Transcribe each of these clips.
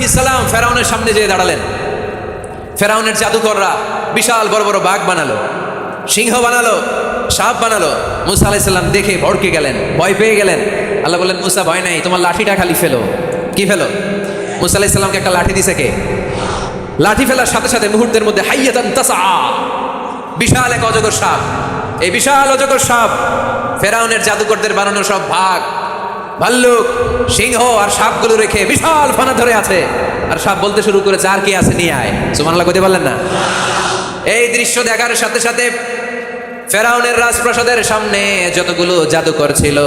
আলাইহিস সালাম ফেরাউনের সামনে যেয়ে দাঁড়ালেন। ফেরাউনের জাদুকররা বিশাল বড় বড় বাঘ বানালো, সিংহ বানালো, সাপ বানালো। মুসা আলাইহিস সালাম দেখে ভড়কে গেলেন, ভয় পেয়ে গেলেন। আল্লাহ বললেন, মুসা ভয় নাই, তোমার লাঠিটা খালি ফেলো। কি ফেলো? মুসা আলাইহিস সালামকে একটা লাঠি দিছে কে? লাঠি ফেলার সাথে সাথে মুহূর্তের মধ্যে হাইয়াতান তাসআ, বিশাল এক অজগর সাপ। এই বিশাল অজগর সাপ ফেরাউনের জাদুকরদের বানানো সব বাঘ, ভাল্লুক, সিংহ আর সাপগুলো রেখে বিশাল ফানা ধরে আছে। আর সাপ বলতে শুরু করেছে, আর কি আছে নিয়ে আয়। সুবহানাল্লাহ কইতে পারলেন না? এই দৃশ্য দেখার সাথে সাথে ফেরাউনের রাজপ্রাসাদের সামনে যতগুলো জাদুকর ছিল,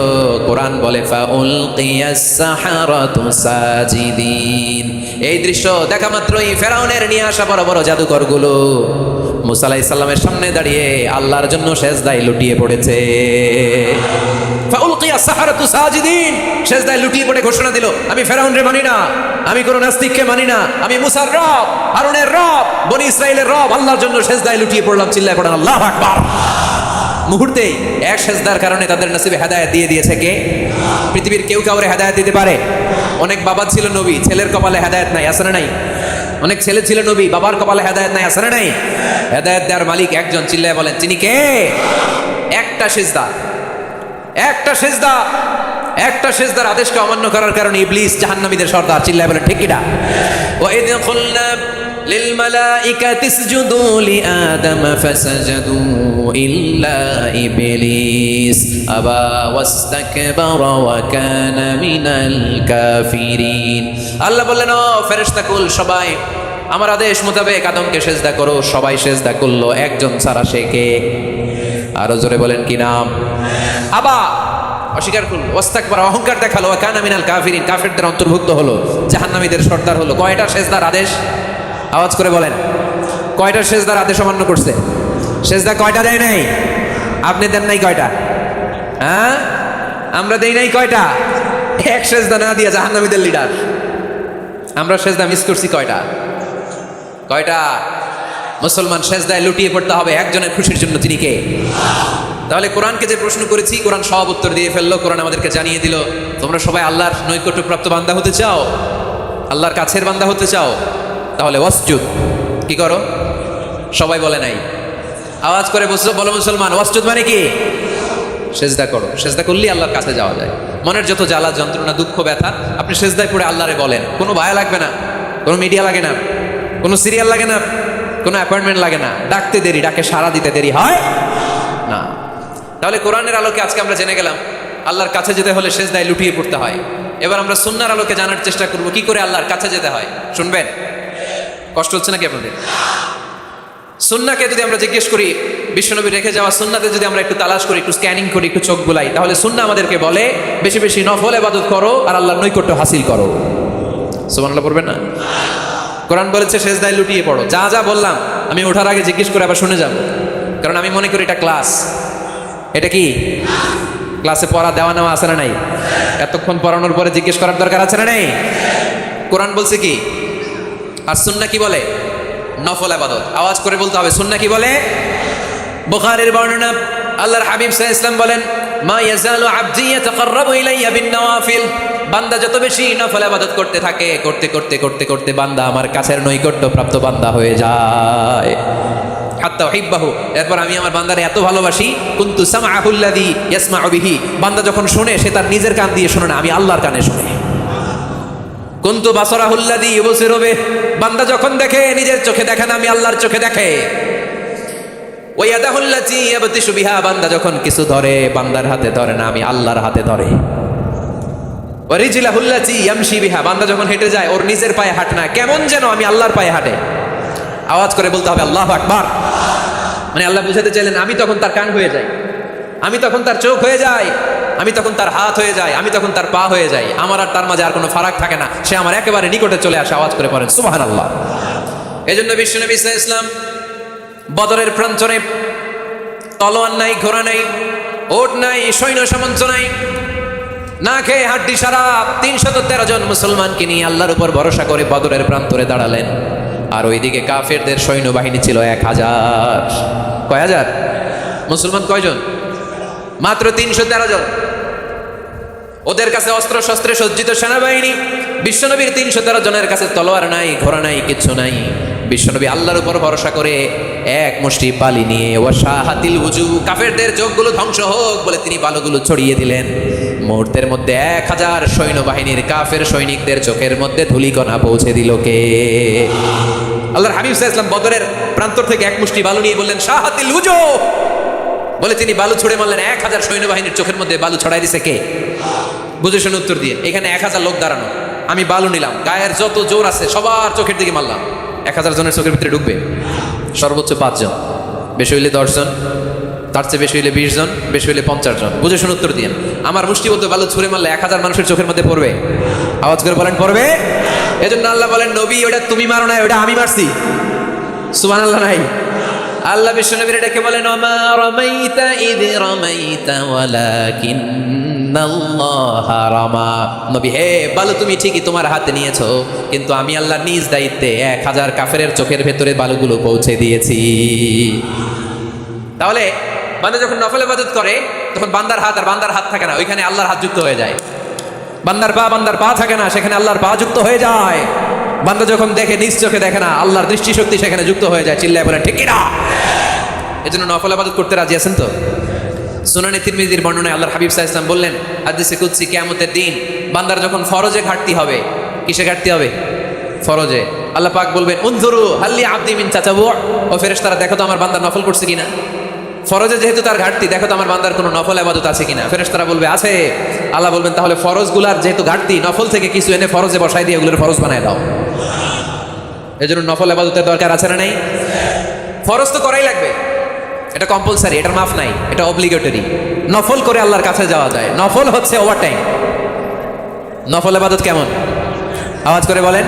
কোরআন বলে ফাউলকিয়াস সাহারাতু সাজিদিন। এই দৃশ্য দেখা মাত্রই ফেরাউনের নিয়ে আসা বড় বড় জাদুকরগুলো মুসা আলাইহিস সালামের সামনে দাঁড়িয়ে আল্লাহর জন্য সেজদায় লুটিয়ে পড়েছে। ফাউলকিয়াস সাহারাতু সাজিদিন, সেজদায় লুটিয়ে পড়ে ঘোষণা দিল, আমি ফেরাউনরে মানি না, আমি কোন নাস্তিককে মানি না, আমি মুসার রব, হারুনের রব, বনি ইসরাইলের রব, আল্লাহর জন্য সেজদায় লুটিয়ে পড়লাম। চিল্লায় পড়েন আল্লাহু আকবার। মুহূর্তেই এক সেজদার কারণে তাদের নসিবে হেদায়েত দিয়ে দিয়েছে কে? পৃথিবীর কেউ কাউরে হেদায়েত দিতে পারে? অনেক বাবা ছিল নবী, ছেলের কপালে হেদায়েত নাই, আছে না নাই? অনেক ছেলে ছিল নবী, বাবার কপালে হেদায়েত নাই, আছে না নাই? হেদায়েত দেওয়ার মালিক একজন, চিল্লায় বলেন তিনি কে? একটা সিজদা, একটা সিজদা, একটা সিজদার আদেশকে অমান্য করার কারণে ইবলিস জাহান্নামীদের সর্দার। চিল্লায় বলেন ঠিক কিনা? ওয়া ইয কুলনা للملائكة اسجدوا لآدم فسجدوا إلا إبليس أبى واستكبر وكان من الكافرين। আল্লাহ বললেন, ও ফেরেশতাকুল সবাই আমার আদেশ মোতাবেক আদমকে সেজদা করো। সবাই সেজদা করলো, একজন ছাড়া, সে কে? আরো জোরে বলেন কি নাম? আবা, অস্বীকার করলো, ওয়াস্তাকবার, অহংকার দেখালো, ওয়া কানা মিনাল কাফিরিন, কাফিরদের অন্তর্ভুক্ত হলো, জাহান্নামীদের সর্দার হলো। কয়টা সেজদার আদেশ? আওয়াজ করে বলেন, কয়টা সেজদার আদেশ অমান্য করছে? সেজদা কয়টা দেয় নাই? আপনি দেন নাই কয়টা? হ্যাঁ, আমরা দেই নাই কয়টা? এক সেজদা না দিয়া জাহান্নামীদের লিডার। আমরা সেজদা মিস করছি কয়টা? কয়টা? মুসলমান সেজদায় লুটিয়ে পড়তে হবে একজনের খুশির জন্য, তিনি কে? তাহলে কোরআনকে যে প্রশ্ন করেছি, কোরআন সব উত্তর দিয়ে ফেললো। কোরআন আমাদেরকে জানিয়ে দিল, তোমরা সবাই আল্লাহর নৈকট্যপ্রাপ্ত বান্দা হতে চাও, আল্লাহর কাছের বান্দা হতে চাও, তাহলে ওয়াসজুদ। কি করো? সবাই বলে নাই, আওয়াজ করে বলো মুসলমান, ওয়াসজুদ মানে কি? সেজদা করো। সেজদা করলেই আল্লাহর কাছে যাওয়া যায়। মনের যত জ্বালা যন্ত্রণা দুঃখ ব্যথা আপনি সেজদায় পড়ে আল্লাহরে বলেন। কোনো ভায়া লাগবে না, কোনো মিডিয়া লাগে না, কোনো সিরিয়াল লাগে না, কোনো অ্যাপয়েন্টমেন্ট লাগে না, ডাকতে দেরি, ডাকে সাড়া দিতে দেরি হয় না। তাহলে কোরআনের আলোকে আজকে আমরা জেনে গেলাম আল্লাহর কাছে যেতে হলে সেজদায় লুটিয়ে পড়তে হয়। এবার আমরা সুন্নাহর আলোকে জানার চেষ্টা করব কি করে আল্লাহর কাছে যেতে হয়। শুনবেন? কষ্ট হচ্ছে নাকি আপনাদের? সুন্নাহকে যদি আমরা জিজ্ঞেস করি, বিশ্বনবী রেখে যাওয়া সুন্নাতে যদি আমরা একটু তালাশ করি, একটু স্ক্যানিং করি, একটু চোখ বুলাই, তাহলে সুন্নাহ আমাদেরকে বলে বেশি বেশি নফল ইবাদত করো আর আল্লাহর নৈকট্য হাসিল করো। সুবহানাল্লাহ পড়বেন না? কোরআন বলেছে সেজদায় লুটিয়ে পড়ো। যা যা বললাম আমি ওঠার আগে জিজ্ঞেস করে আবার শুনে যাব, কারণ আমি মনে করি এটা ক্লাস। এটা কি ক্লাসে পড়া দেওয়া নেওয়া আছে না নাই? এতক্ষণ পড়ানোর পরে জিজ্ঞেস করার দরকার আছে না নাই? কোরআন বলছে কি আর সুন্নাহ কি বলে? নফল ইবাদত। আওয়াজ করে বলতে হবে, সুন্নাহ কি বলে? বুখারীর বর্ণনা, আল্লাহর হাবিব সাল্লাল্লাহু আলাইহি ওয়াসাল্লাম বলেন, মা ইয়াজালু আবদি ইয়াতাকাররাবু ইলাইয়া বিন নওয়াফিল। বান্দা যত বেশি নফল ইবাদত করতে থাকে, করতে করতে করতে করতে বান্দা আমার কাছের নৈকট্য প্রাপ্ত বান্দা হয়ে যায়। হাত্তা উহিব্বাহু, এরপর আমি আমার বান্দারে এত ভালোবাসি, কুনতু সামআহুল্লাযী ইয়াসমাউ বিহি। বান্দা যখন শুনে সে তার নিজের কান দিয়ে শুনে না, আমি আল্লাহর কানে শুনে। কুনতু বাসারাহুল্লাযী ইউবসিরু বিহি। বান্দা যখন দেখে নিজের চোখে দেখে না, আমি আল্লাহর চোখে দেখে। ওয়া ইয়াদাহুল্লাতী ইয়াবতিশু বিহা। বান্দা যখন কিছু ধরে বান্দার হাতে ধরে না, আমি আল্লাহর হাতে ধরে। ওয়া রিজলাহুল্লাতী ইয়ামশি বিহা। বান্দা যখন হেঁটে যায় ওর নিজের পায়ে হাঁটে না, কেমন যেন আমি আল্লাহর পায়ে হাঁটে। আওয়াজ করে বলতে হবে আল্লাহু আকবার। মানে আল্লাহ বুঝাতে চাইলেন আমি তখন তার কান হয়ে যাই, আমি তখন তার চোখ হয়ে যাই, আমি তখন তার হাত হয়ে যাই, আমি তখন তার পা হয়ে যাই। আমার আর তার মাঝে আর কোনো ফারাক থাকে না, সে আমার একেবারে নিকটে চলে আসে। আওয়াজ করে পড়েন সুবহানাল্লাহ। এজন্য বিশ্বনবী সাল্লাল্লাহু আলাইহি ওয়াসাল্লাম বদরের প্রান্তরে তলোয়ার নাই, ঘোড়া নাই, ওট নাই, সৈন্য সামন্ত নাই, না খেয়ে হাড্ডি সারা 313 জন মুসলমানকে নিয়ে আল্লাহর উপর ভরসা করে বদরের প্রান্তরে দাঁড়ালেন। আর ওইদিকে কাফেরদের সৈন্যবাহিনী ছিল 1000। কয় হাজার? মুসলমান কয়জন? মাত্র 313 জন। ওদের কাছে অস্ত্র শস্ত্রে সজ্জিত সেনাবাহিনী। বিশ্বনবীর 313 জনের কাছে তলোয়ার নাই, ঘোড়া নাই, কিচ্ছু নাই। বিশ্বনবী আল্লাহর উপর ভরসা করে এক মুষ্টি বালি নিয়ে ওয়াশাহাতিল উজু, কাফেরদের চোখগুলো ধ্বংস হোক বলে তিনি বালুগুলো ছড়িয়ে দিলেন। মুহূর্তের মধ্যে 1000 সৈন্যবাহিনীর কাফের সৈনিকদের চোখের মধ্যে ধূলিকণা পৌঁছে দিল কে? আল্লাহর হাবিব সাল্লাল্লাহু আলাইহি ওয়াসাল্লাম বদরের প্রান্তর থেকে এক মুষ্টি বালু নিয়ে বললেন শাহাতিল উজু বলে তিনি বালু ছুড়ে মারলেন। 1000 সৈন্যবাহিনীর চোখের মধ্যে বালু ছড়াই দিছে কে? বুঝে শুনে উত্তর দিয়ে। এখানে 1000 লোক দাঁড়ানো, আমি বালু নিলাম, গায়ের যত জোর আছে সবার চোখের দিকে মারলাম। 1000 জনের চোখের ভিতরে ঢুকবে সর্বোচ্চ 5 জন, বেশি হইলে 10 জন, তার চেয়ে বেশি হইলে 20 জন, বেশি হইলে 50 জন। বুঝে শুনে উত্তর দিয়ে। আমার মুষ্টিবদ্ধ বালু ছুঁড়ে মারলে 1000 মানুষের চোখের মধ্যে পড়বে? আওয়াজ করে বলেন পড়বে। এজন্য আল্লাহ বলেন নবী ওটা তুমি মারো না, ওটা আমি মারছি। সুবহানাল্লাহ নাই? আল্লাহ বিশ্বনবীর ডেকে বলেন ওমা রামাইতা ইয রামাইতা ওয়ালাকিন্নাল্লাহ রামা। নবী হে, বালু তুমি ঠিকই তোমার হাতে নিয়েছো, কিন্তু আমি আল্লাহ নিজ দায়িত্বে 1000 কাফেরের চোখের ভেতরে বালুগুলো পৌঁছে দিয়েছি। তাহলে বান্দা যখন নফল ইবাদত করে তখন বান্দার হাত আর বান্দার হাত থাকে না, ওইখানে আল্লাহর হাত যুক্ত হয়ে যায়। বান্দার পা থাকে না, সেখানে আল্লাহর পা যুক্ত হয়ে যায়। বান্দা যখন দেখে নিজ চোখে দেখে না, আল্লাহর দৃষ্টিশক্তি সেখানে যুক্ত হয়ে যায়। চিল্লায় বলেন ঠিক কিনা? এজন্য নফল ইবাদত করতে রাজি আছেন তো? সুনানে তিরমিজির বর্ণনায় আল্লাহর হাবিব সাল্লাল্লাহু আলাইহি ওয়াসাল্লাম বললেন হাদিসে কুদসি, কিয়ামতের দিন বান্দার যখন ফরজে ঘাটতি হবে, কিসে ঘাটতি হবে? ফরজে। আল্লাহ পাক বলবেন উনজুরু হাল্লি আবদি মিন তাতাবু, ও ফেরেশতারা দেখো তো আমার বান্দা নফল করছে কিনা। ফরজে যেহেতু তার ঘাটতি, দেখো তো আমার বান্দার কোনো নফল ইবাদত আছে কিনা। ফেরেশতারা বলবে আছে। আল্লাহ বলবেন তাহলে ফরজগুলার যেহেতু ঘাটতি, নফল থেকে কিছু এনে ফরজে বসাই দিয়ে ওগুলোর ফরজ বানায় দাও। এজন্য নফল ইবাদতের দরকার আছে না নাই? ফরজ তো করাই লাগবে, এটা কম্পালসারি, এটার মাফ নাই, এটা অব্লিগেটরি। নফল করে আল্লাহর কাছে যাওয়া যায়, নফল হচ্ছে ওভার টাইম। নফল ইবাদত কেমন? আওয়াজ করে বলেন।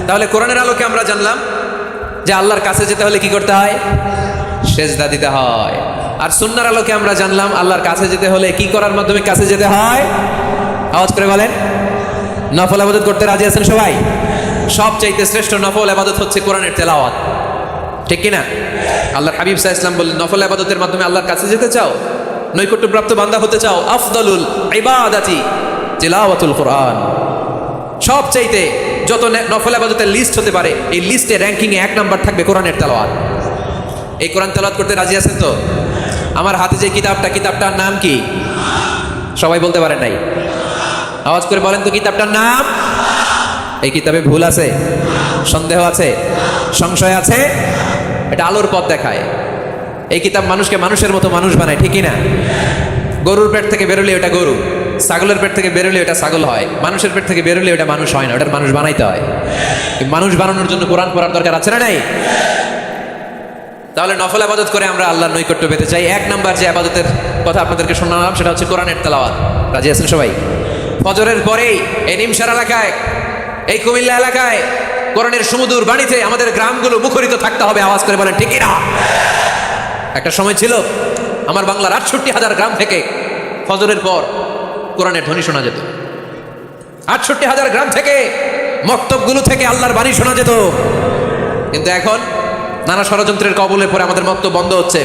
তাহলে কোরআনের আলোকে আমরা জানলাম যে আল্লাহর কাছে যেতে হলে কি করতে হয়? সেজদা দিতে হয়। আর সুন্নাহর আলোকে আমরা জানলাম আল্লাহর কাছে যেতে হলে কি করার মাধ্যমে কাছে যেতে হয়? আওয়াজ করে বলেন। নফল ইবাদত করতে রাজি আছেন সবাই? সবচাইতে শ্রেষ্ঠ নফল ইবাদত হচ্ছে কোরআনের তেলাওয়াত, ঠিক কিনা? আল্লাহর হাবিব সাল্লাল্লাহু আলাইহি ওয়াসাল্লাম বললেন নফল ইবাদতের মাধ্যমে আল্লাহর কাছে যেতে চাও, নৈকট্যপ্রাপ্ত বান্দা হতে চাও, আফদালুল ইবাদাতি তিলাওয়াতুল কোরআন। সবচাইতে যত নফল ইবাদতের লিস্ট হতে পারে, এই লিস্টে র্যাঙ্কিংয়ে 1 নাম্বার থাকবে কোরআনের তেলাওয়াত। এই কোরআন তেলাওয়াত করতে রাজি আছেন তো? আমার হাতে যে কিতাবটার নাম কি? সবাই বলতে পারে নাই। আওয়াজ করে বলেন তো কিতাবটার নাম? এই কিতাবে ভুল আছে, সন্দেহ আছে, সংশয় আছে? এটা আলোর পথ দেখায়। এই কিতাব মানুষকে মানুষের মতো মানুষ বানায়, ঠিকই না? গরুর পেট থেকে বেরোলে ওটা গরু, ছাগলের পেট থেকে বেরোলে ওটা ছাগল হয়, মানুষের পেট থেকে বেরোলে ওটা মানুষ হয় না, ওটার মানুষ বানাইতে হয়। মানুষ বানানোর জন্য কোরআন পড়ার দরকার আছে না নাই? তাহলে নফল ইবাদত করে আমরা আল্লাহর নৈকট্য পেতে চাই। 1 নাম্বার যে ইবাদতের কথা আপনাদেরকে শোনালাম সেটা হচ্ছে কোরআনের তেলাওয়াত। রাজি আছেন সবাই? ফজরের পরেই এই নিমসার এলাকায়, এই কুমিল্লা এলাকায় কোরআনের সুমধুর বাণীতে আমাদের গ্রামগুলো মুখরিত থাকতে হবে। আওয়াজ করে বলেন ঠিক কিনা? একটা সময় ছিল আমার বাংলার 68,000 গ্রাম থেকে ফজরের পর কোরআনের ধ্বনি শোনা যেত। 68,000 গ্রাম থেকে, মক্তবগুলো থেকে আল্লাহর বাণী শোনা যেত। কিন্তু এখন নানা ষড়যন্ত্রের কবলে পরে আমাদের মক্তব বন্ধ হচ্ছে,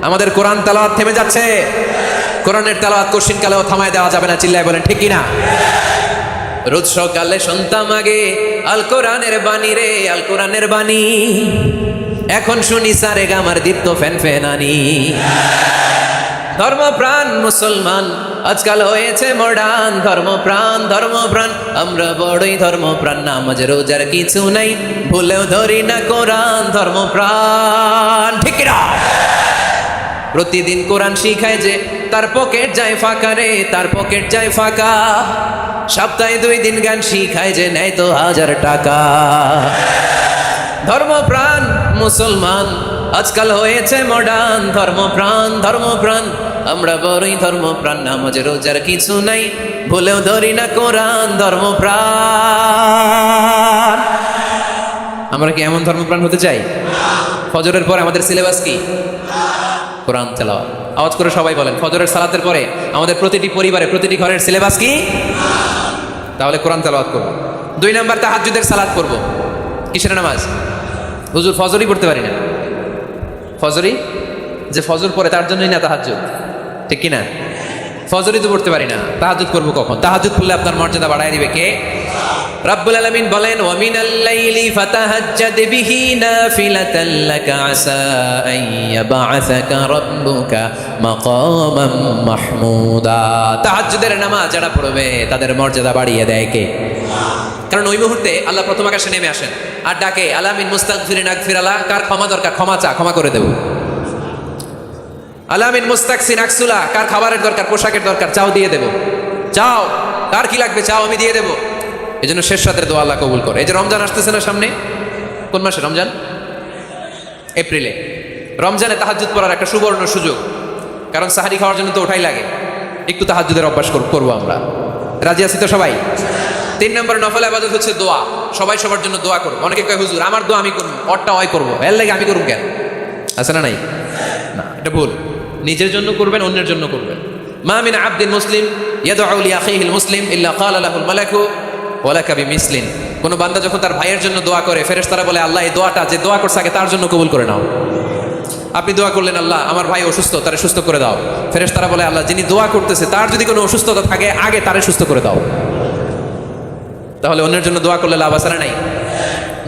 আমাদের কোরআন তেলাওয়াত থেমে যাচ্ছে। কোরআনের তেলাওয়াত কঠিন কালেও থামায় দেওয়া যাবে না। চিল্লায় বলেন ঠিক কিনা? রোজ সকালে শুনতাম আগে আল কোরআনের বাণী রে, আল কোরআনের বাণী, এখন শুনি সারে গামার দীপ্ত ফ্যান ফ্যানানি। ধর্মপ্রাণ মুসলমান আজকাল হয়েছে মডার্ন, ধর্মপ্রাণ আমরা বড়ই ধর্মপ্রাণ। নামাজ রোজার কিছু নাই, ভুলেও ধরি না কোরআন, ধর্মপ্রাণ, ঠিক না? প্রতিদিন কোরআন শিখায় যে তার পকেট যায় ফাঁকা রে, তার পকেট যায় ফাঁকা। সপ্তাহে 2 দিন গান শিখায় যে নেয় তো 1000 টাকা। ধর্মপ্রাণ মুসলমান আজকাল হয়েছে মডার্ন, ধর্মপ্রাণ আমরা বড়ই ধর্মপ্রাণ। নামাজ রোজার কিছু নাই, ভুলেও ধরি না কোরআন, ধর্মপ্রাণ। আমরা কি এমন ধর্মপ্রাণ হতে চাই? ফজরের পরে আমাদের সিলেবাস কি? কোরআন তেলাওয়াত। আওয়াজ করে সবাই বলেন, ফজরের সালাতের পরে আমাদের প্রতিটি পরিবারে, প্রতিটি ঘরের সিলেবাস কি? তাহলে কোরআন তেলাওয়াত করব। 2 নাম্বার তাহাজ্জুদের সালাত করব। কিসের নামাজ? হুজুর ফজরই পড়তে পারি না। ফজরই যে ফজর পড়ে তার জন্যই না তাহাজ্জুদ, ঠিক কিনা? ফজরই তো পড়তে পারি না, তাহাজ্জুদ করবো কখন? তাহাজ্জুদ পড়লে আপনার মর্যাদা বাড়ায় দিবে কে? রাব্বুল আলামিন বলেন, ওয়া মিনাল লাইলি ফাতাহাজ্জাদ বিহি নাফিলাতান লাকা আসা আন ইয়াবআসাকা রাব্বুকা মাকামান মাহমুদা। তাহাজ্জুদের নামাজ যারা পড়বে তাদের মর্যাদা বাড়িয়ে দেয় কে? কারণ ওই মুহূর্তে আল্লাহ প্রথম আকাশে নেমে আসেন আর ডাকে, আলা মিন মুস্তাগফিরিন আগফিরালা, কার ক্ষমা দরকার ক্ষমা চা, ক্ষমা করে দেব। আলা মিন মুস্তাকসিন আকসুলা, কার খাবারের দরকার পোশাকের দরকার চাও দিয়ে দেব। চাও, কার কি লাগবে চাও আমি দিয়ে দেব। এই জন্য শেষ রাতের দোয়া আল্লাহ কবুল করে। এই যে রমজান আসতেছে না সামনে, কোন মাসে রমজান? এপ্রিলে। রমজানে তাহাজ্জুদ পড়ার একটা সুবর্ণ সুযোগ, কারণ সাহারি খাওয়ার জন্য তো ওঠাই লাগে। একটু তাহাজ্জুদের অভ্যাস করবো আমরা, রাজি আছি তো সবাই? 3 নম্বর নফল ইবাদত হচ্ছে দোয়া। সবাই সবার জন্য দোয়া করবো। অনেকে কয় হুজুর আমার দোয়া আমি করবো, অরটা ওই করবো, এর লাগে আমি করবো কেন? আছে না নাই? না, এটা ভুল। নিজের জন্য করবেন, অন্যের জন্য করবেন। মা মিন আবদিন মুসলিম ইয়াদউ লি আখিহিল মুসলিম ইল্লা ক্বালা লাহুল মালাকু ওয়া লাকা বিমিসলিন। কোন বান্দা যখন তার ভাইয়ের জন্য দোয়া করে, ফেরেশতারা বলে আল্লাহ এই দোয়াটা যে দোয়া করছে আগে তার জন্য কবুল করে নাও। আপনি দোয়া করলেন আল্লাহ আমার ভাই অসুস্থ, তারে সুস্থ করে দাও। ফেরেশতারা বলে আল্লাহ যিনি দোয়া করতেছে তার যদি কোনো অসুস্থতা থাকে আগে তারে সুস্থ করে দাও। তাহলে অন্যের জন্য দোয়া করলে লাভ আছে না নাই?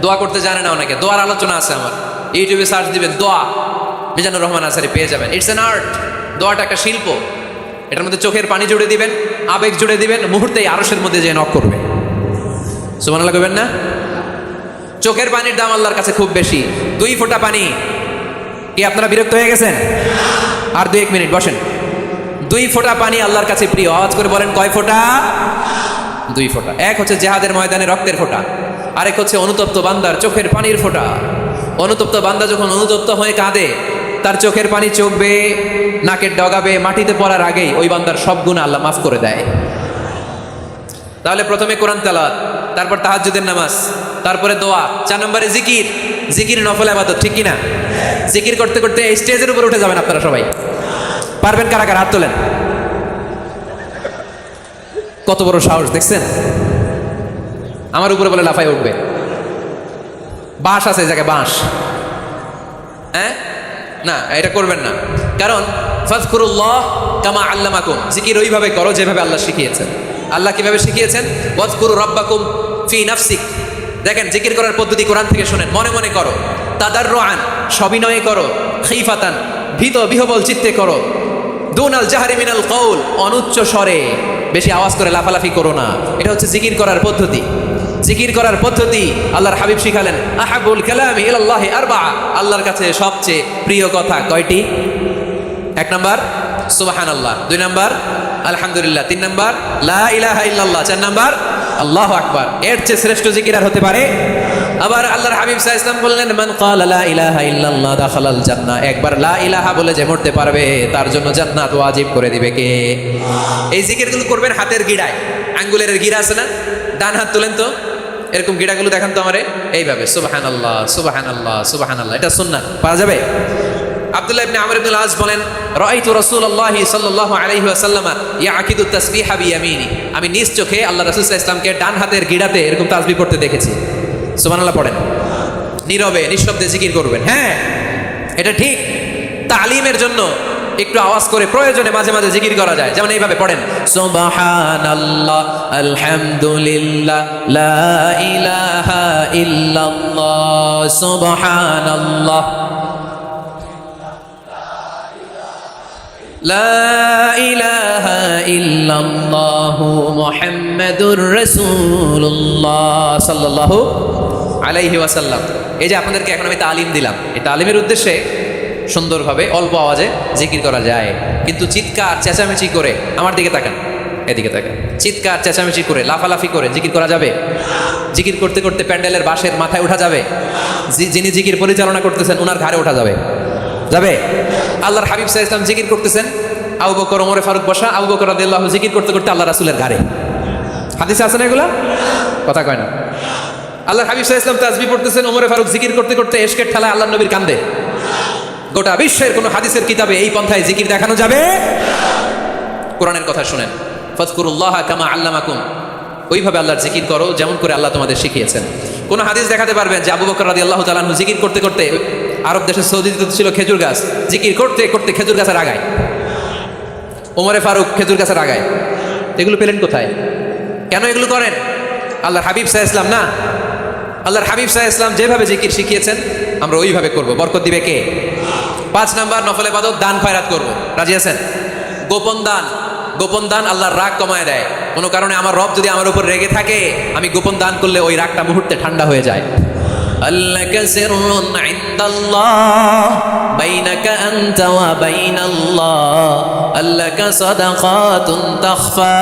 দোয়া করতে জানে না অনেকে, দোয়ার আলোচনা আছে আমার, ইউটিউবে সার্চ দিবেন দোয়া, মিজানুর রহমান আনসারী পেয়ে যাবেন। It's an art. দোয়াটা একটা শিল্প। এটার মধ্যে চোখের পানি জুড়ে দিবেন, আবেগ জুড়ে দিবেন, মুহূর্তেই আরশের মধ্যে যে নক করবে। সুবহানাল্লাহ কইবেন না? চোখের পানির দাম আল্লাহর কাছে খুব বেশি। 2 ফোঁটা পানি। কি আপনারা বিরক্ত হয়ে গেছেন? আর 2-1 মিনিট বসেন। 2 ফোঁটা পানি আল্লাহর কাছে প্রিয়। আওয়াজ করে বলেন কয় ফোঁটা? 2 ফোঁটা। এক হচ্ছে জিহাদের ময়দানে রক্তের ফোঁটা, আরেক হচ্ছে অনুতপ্ত বান্দার চোখের পানির ফোঁটা। অনুতপ্ত বান্দা যখন অনুতপ্ত হয়ে কাঁদে, তার চোখের পানি চোখবে, নাকের ডগাবে, মাটিতে পড়ার আগেই ওই বান্দার সব গুনাহ আল্লাহ মাফ করে দেয়। তাহলে প্রথমে কোরআন তেলাওয়াত, তারপর তাহাজ্জুদের নামাজ, তারপরে দোয়া, 4 নম্বরে জিকির। জিকির নফল ইবাদত, ঠিক কি না? জিকির করতে করতে এই স্টেজের উপর উঠে যাবেন আপনারা সবাই। পারবেন কারা কারা? হাত তোলেন। কত বড় সাহস দেখছেন? আমার উপরে বলে লাফাই উঠবে। বাঁশ আছে এই জায়গায়, বাঁশ। হ্যাঁ, না এটা করবেন না, কারণ ফাযকুরুল্লাহ কামা আল্লামাকুম, জিকির ওইভাবে করো যেভাবে আল্লাহ শিখিয়েছেন। আল্লাহ কিভাবে শিখিয়েছেন? ওয়াযকুরু রাব্বাকুম ফি নাফসিক। দেখেন জিকির করার পদ্ধতি কোরআন থেকে শুনেন। মনে মনে করো, তাদাররুআন সবিনয়ে করো, খিফাতান ভীত বিহবল চিত্তে করো, দুনাল জাহরি মিনাল কওল অনুচ্চ স্বরে, বেশি আওয়াজ করে লাফালাফি করো না। এটা হচ্ছে জিকির করার পদ্ধতি। জিকির করার পদ্ধতি আল্লাহর হাবিব শিখালেন, আহাবুল কালামি ইলাল্লাহি আরবা, আল্লাহর কাছে সবচেয়ে প্রিয় কথা কয়টি? 1 নাম্বার সুবহানাল্লাহ, 2 নাম্বার আলহামদুলিল্লাহ, 3 নাম্বার লা ইলাহা ইল্লাল্লাহ, 4 নাম্বার আল্লাহু আকবার। এর চেয়ে শ্রেষ্ঠ জিকির আর হতে পারে? আবার আল্লাহর হাবিব সাল্লাল্লাহু আলাইহি ওয়াসাল্লাম বললেন, মান ক্বালা লা ইলাহা ইল্লাল্লাহ দাখালাল জান্নাহ। একবার লা ইলাহা বলে যে মরতে পারবে তার জন্য জান্নাত ওয়াজিব করে দিবে কে? এই জিকিরগুলো করবেন হাতের গিড়ায়। আঙ্গুলের গিড়া আছে না? ডান হাত তুলেন তো, এরকম গিড়াগুলো দেখান তো আমারে, এইভাবে সুবহানাল্লাহ সুবহানাল্লাহ সুবহানাল্লাহ। এটা সুন্নাত, পারা যাবে? আব্দুল্লাহ ইবনে আমর ইবনে আল-আস বলেন, রাআইতু রাসূলুল্লাহ সাল্লাল্লাহু আলাইহি ওয়াসাল্লাম ইয়াকিদু তাসবিহা বিয়ামিনি। আমি নিজ চোখে আল্লাহ রাসূল সাল্লাল্লাহু আলাইহি ওয়াসাল্লামকে ডান হাতের গিড়াতে এরকম তাসবিহ পড়তে দেখেছি। সুবহানাল্লাহ পড়েন, নীরবে নিঃশব্দে জিকির করবেন। হ্যাঁ, এটা ঠিক। তালিমের জন্য একটু আওয়াজ করে প্রয়োজনে মাঝে মাঝে জিকির করা যায়। যেমন এইভাবে পড়েন, সুবহানাল্লাহ আলহামদুলিল্লাহ লা ইলাহা ইল্লাল্লাহ সুবহানাল্লাহ লা ইলাহা ইল্লাল্লাহু মুহাম্মাদুর রাসূলুল্লাহ সাল্লাল্লাহু আলাইহি ওয়াসাল্লাম। এই যে আপনাদেরকে এখন আমি তালিম দিলাম, এই তালিমের উদ্দেশ্যে সুন্দরভাবে অল্প আওয়াজে জিকির করা যায়, কিন্তু চিৎকার চেঁচামেচি করে, আমার দিকে তাকান, এদিকে তাকান, চিৎকার চেঁচামেচি করে লাফালাফি করে জিকির করা যাবে? জিকির করতে করতে প্যান্ডেলের বাঁশের মাথায় ওঠা যাবে? যিনি জিকির পরিচালনা করতেছেন ওনার ঘাড়ে ওঠা যাবে? যাবে? আল্লাহর হাবিব সাল্লাল্লাহু আলাইহি ওয়াসাল্লাম জিকির করতেছেন, আবু বকর ওমর ফারুক বসা, আবু বকর রাদিয়াল্লাহু আনহু জিকির করতে করতে আল্লাহ রাসূলের ঘাড়ে। হাদিসে আছে না এগুলা? কথা কয় না। আল্লাহর হাবিব সাল্লাল্লাহু আলাইহি ওয়াসাল্লাম তাসবিহ পড়তেছেন, ওমর ফারুক জিকির করতে করতে এশকের ঠালায় আল্লাহর নবীর কান্দে। গোটা বিশ্বের কোন হাদিসের কিতাবে এই পন্থায় জিকির দেখানো যাবে? কোরআনের কথা শুনেন, ফাযকুরুল্লাহ কামা আল্লামাকুম, ওইভাবে আল্লাহর জিকির করো যেমন করে আল্লাহ তোমাদের শিখিয়েছেন। কোন হাদিস দেখাতে পারবেন যে আবু বকর রাদিয়াল্লাহু তাআলা আনহু জিকির করতে করতে, আরব দেশে সৌদিতে ছিল খেজুর গাছ, জিকির করতে করতে খেজুর গাছের আগায় ওমরে ফারুক খেজুর গাছের আগায়, এগুলো পেলেন কোথায়? কেন এগুলো করেন? আল্লাহর হাবিব সাল্লাল্লাহু আলাইহি ওয়াসাল্লাম না, আল্লাহর হাবিব সাল্লাল্লাহু আলাইহি ওয়াসাল্লাম যেভাবে জিকির শিখিয়েছেন আমরা ওইভাবে করব। বরকত দিবে কে? 5 নাম্বার নফল ইবাদত, দান খয়রাত করব। রাজি আছেন? গোপন দান, গোপন দান আল্লাহর রাগ কমায় দেয়। কোনো কারণে আমার রব যদি আমার উপর রেগে থাকে, আমি গোপন দান করলে ওই রাগটা মুহূর্তে ঠান্ডা হয়ে যায়। আল্লাকা সিররুন ইনদাল্লাহ বাইনাকা আনতা ওয়া বাইনাল্লাহ, আল্লাকা সাদাকাতুন তাখফা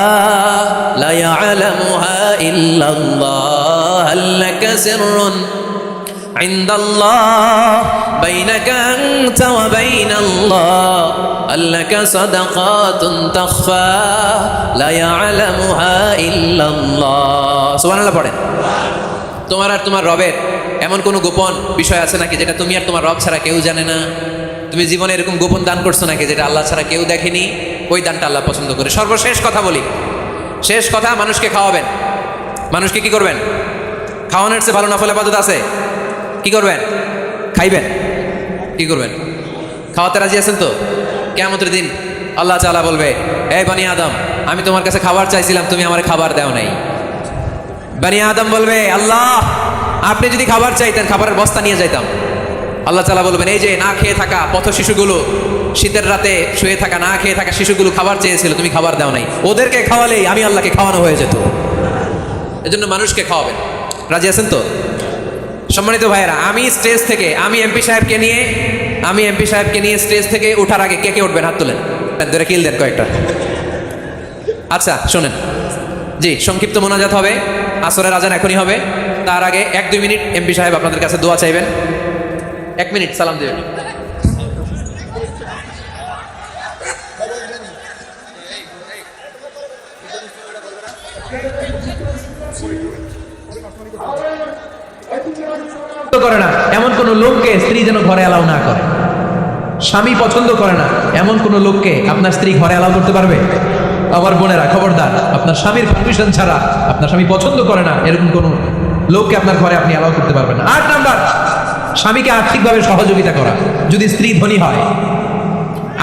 লা ইয়ালামুহা ইল্লাল্লাহ, আল্লাকা সিররুন ইনদাল্লাহ বাইনাকা আনতা ওয়া বাইনাল্লাহ, আল্লাকা সাদাকাতুন তাখফা লা ইয়ালামুহা ইল্লাল্লাহ। সুবহানাল্লাহ পড়েন। তোমার আর তোমার রবের এমন কোনো গোপন বিষয় আছে নাকি যেটা তুমি আর তোমার রব ছাড়া কেউ জানে না? তুমি জীবনে এরকম গোপন দান করছো নাকি যেটা আল্লাহ ছাড়া কেউ দেখেনি? ওই দানটা আল্লাহ পছন্দ করে। সর্বশেষ কথা বলি, শেষ কথা, মানুষকে খাওয়াবেন। মানুষকে কি করবেন? খাওয়ানোর চেয়ে ভালো নফল ইবাদত আছে? কি করবেন? খাইবেন। কি করবেন? খাওয়াতে রাজি আছেন তো? কিয়ামতের দিন আল্লাহ তাআলা বলবে, এই বনি আদম, আমি তোমার কাছে খাবার চাইছিলাম, তুমি আমার খাবার দাও নাই। বনি আদম বলবে, আল্লাহ আপনি যদি খাবার চাইতেন খাবারের বস্তা নিয়ে যাইতাম। আল্লাহ তাআলা বলবেন, এই যে না খেয়ে থাকা পথ শিশুগুলো, শীতের রাতে শুয়ে থাকা না খেয়ে থাকা শিশুগুলো খাবার চেয়েছিল, তুমি খাবার দাও নাই, ওদেরকে খাওয়ালেই আমি আল্লাহকে খাওয়ানো হয়ে যেত। এজন্য মানুষকে খাওয়াবেন। রাজি আছেন তো? সম্মানিত ভাইয়েরা, আমি স্টেজ থেকে, আমি এমপি সাহেবকে নিয়ে স্টেজ থেকে ওঠার আগে কে কে উঠবেন? হাত তোলেন, ধরে কিল দেন কয়েকটা। আচ্ছা শোনেন, জি সংক্ষিপ্ত মোনাজাত হবে, আসরের আজান এখনই হবে, তার আগে 1-2 মিনিট এমপি সাহেব আপনাদের কাছে দোয়া চাইবেন। 1 মিনিট সালাম দেবেন। করে না এমন কোন লোককে স্ত্রী যেন ঘরে অ্যালাউ না করে। স্বামী পছন্দ করে না এমন কোন লোককে আপনার স্ত্রী ঘরে অ্যালাউ করতে পারবে? আমার বোনেরা খবরদার, আপনার স্বামীর পারমিশন ছাড়া, আপনার স্বামী পছন্দ করে না এরকম কোন লোককে আপনার ঘরে আপনি অ্যালাউ করতে পারবেন না। 8 নাম্বার, স্বামীকে আর্থিকভাবে সহযোগিতা করা। যদি স্ত্রী ধনী হয়,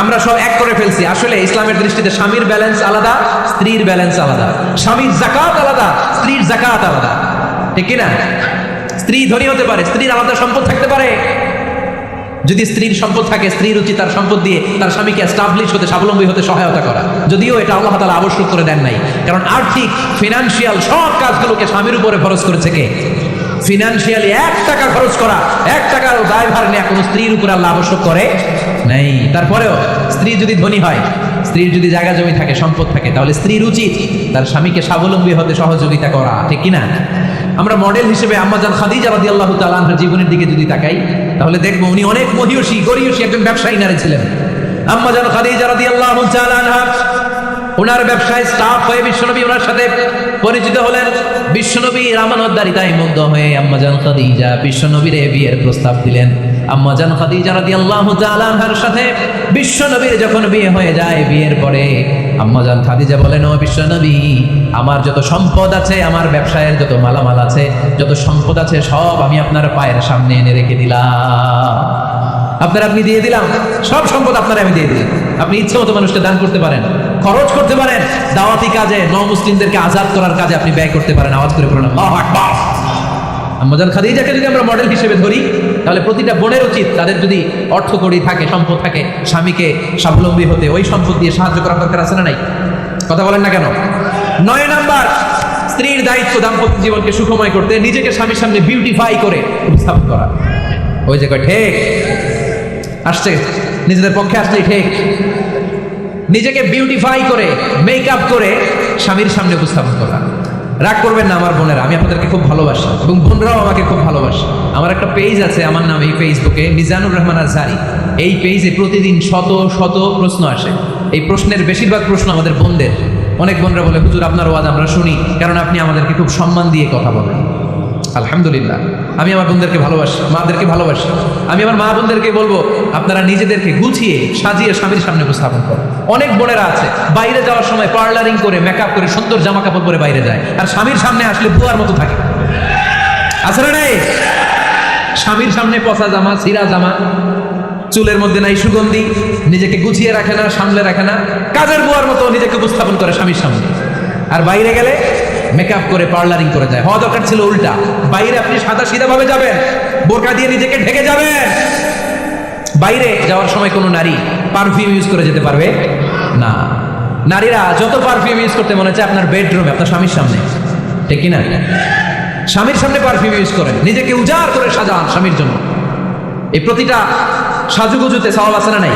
আমরা সব এক করে ফেলছি, আসলে ইসলামের দৃষ্টিতে স্বামীর ব্যালেন্স আলাদা, স্ত্রীর ব্যালেন্স আলাদা। স্বামীর যাকাত আলাদা, স্ত্রীর যাকাত আলাদা, ঠিক কি না? স্ত্রী ধনী হতে পারে, স্ত্রীর আলাদা সম্পদ থাকতে পারে। যদি স্ত্রীর সম্পদ থাকে, স্ত্রীর উচিত তার সম্পদ দিয়ে তার স্বামীকে এস্টাবলিশ হতে, স্বাবলম্বী হতে সহায়তা করা। যদিও এটা আল্লাহ তাআলা আবশ্যক করে দেন নাই, কারণ আর্থিক ফিনান্সিয়াল সব কাজগুলোকে স্বামীর উপরে খরচ করেছে কে? ফিনান্সিয়ালি 1 টাকা খরচ করা, 1 টাকার দায়ভার নেওয়া কোনো স্ত্রীর উপরে আল্লাহ আবশ্যক করে নাই। তারপরেও স্ত্রী যদি ধনী হয়, স্ত্রীর যদি জায়গা জমি থাকে, সম্পদ থাকে, তাহলে স্ত্রীর উচিত তার স্বামীকে স্বাবলম্বী হতে সহযোগিতা করা, ঠিক কিনা? আমরা মডেল হিসেবে আম্মাজান খাদিজা রাদিয়াল্লাহু তাআলা আনহার জীবনের দিকে যদি তাকাই, তাহলে দেখবো উনি অনেক মহিয়সী গরিয়সী একজন ব্যবসায়ী নারী ছিলেন। আম্মাজান খাদিজা রাদিয়াল্লাহু তাআলা আনহা ওনার ব্যবসায় স্টাফ হয়ে বিশ্বনবী ওনার সাথে পরিচিত হলেন। বিশ্বনবীর আমানতদারিতায় মুগ্ধ হয়ে আম্মাজান খাদিজা বিশ্বনবীর বিয়ের প্রস্তাব দিলেন। আম্মাজান খাদিজা রাদিয়াল্লাহু তাআলা আনহার সাথে বিশ্বনবীর যখন বিয়ে হয়ে যায়, বিয়ের পরে আম্মাজান খাদিজা বলেন, ও বিশ্বনবী, আমার যত সম্পদ আছে, আমার ব্যবসায়ের যত মালামাল আছে, যত সম্পদ আছে, সব আমি আপনার পায়ের সামনে এনে রেখে দিলাম। আপনি দিয়ে দিলাম, সব সম্পদ আপনারা আমি দিয়ে দিলাম। আপনি ইচ্ছে মতো মানুষকে দান করতে পারেন, খরচ করতে পারেন, দাওয়াতি কাজে, মুসলিমদেরকে আজাদ করার কাজে আপনি ব্যয় করতে পারেন। আওয়াজ করে পড়ুন আল্লাহু আকবার। আম্মাজান খাদিজাকে যদি আমরা মডেল হিসেবে ধরি, তাহলে প্রতিটা বোনের উচিত তাদের যদি অর্থ কড়ি থাকে, সম্পদ থাকে, স্বামীকে স্বাবলম্বী হতে ওই সম্পদ দিয়ে সাহায্য করার দরকার আছে না নাই? কথা বলেন না কেন? 9 নাম্বার, স্ত্রীর দায়িত্ব দাম্পত্য জীবনকে সুখময় করতে নিজেকে স্বামীর সামনে বিউটিফাই করে উপস্থাপন করা। ওই যে ঠিক আসছে, নিজেদের পক্ষে আসলেই ঠিক। নিজেকে বিউটিফাই করে, মেকআপ করে স্বামীর সামনে উপস্থাপন করা। রাগ করবেন না আমার বোনেরা, আমি আপনাদেরকে খুব ভালোবাসি এবং বোনরাও আমাকে খুব ভালোবাসে। আমার একটা পেজ আছে আমার নামে, এই ফেসবুকে মিজানুর রহমান আজহারি। এই পেজে প্রতিদিন শত শত প্রশ্ন আসে। এই প্রশ্নের বেশিরভাগ প্রশ্ন আমাদের বোনদের। অনেক বোনরা বলে, হুজুর আপনার ওয়াজ আমরা শুনি, কারণ আপনি আমাদেরকে খুব সম্মান দিয়ে কথা বলেন। আলহামদুলিল্লাহ, আমি আমার বোনদেরকে ভালোবাসি, মাদেরকে ভালোবাসি। আমি আমার মা বোনদেরকে বলবো, আপনারা নিজেদেরকে গুছিয়ে সাজিয়ে স্বামীর সামনে উপস্থাপন করেন। অনেক বোনেরা আছে বাইরে যাওয়ার সময় পার্লারিং করে, মেকআপ করে, সুন্দর জামা কাপড় পরে বাইরে যায়, আর স্বামীর সামনে আসলে বুয়ার মতো থাকে। আছে না নাই? স্বামীর সামনে পচা জামা, ছিঁড়া জামা, চুলের মধ্যে নাই সুগন্ধি, নিজেকে গুছিয়ে রাখে না, সামলে রাখে না, কাজের বুয়ার মতো নিজেকে উপস্থাপন করে স্বামীর সামনে। আর বাইরে গেলে মেকআপ করে পার্লারিং করে যায়। হওয়া দরকার ছিল উল্টা, বাইরে আপনি সাদা সিধা ভাবে যাবেন, বোরকা দিয়ে নিজেকে ঢেকে যাবেন। বাইরে যাওয়ার সময় কোনো নারী পারফিউম ইউজ করে যেতে পারবে না। নারীরা যত পারফিউম ইউজ করতে মনে চায় আপনার বেডরুমে, আপনার স্বামীর সামনে, ঠিক কিনা? স্বামীর সামনে পারফিউম ইউজ করেন, নিজেকে উজাড় করে সাজান স্বামীর জন্য। এই প্রতিটা সাজুগুজুতে সওয়াব আছে না নাই?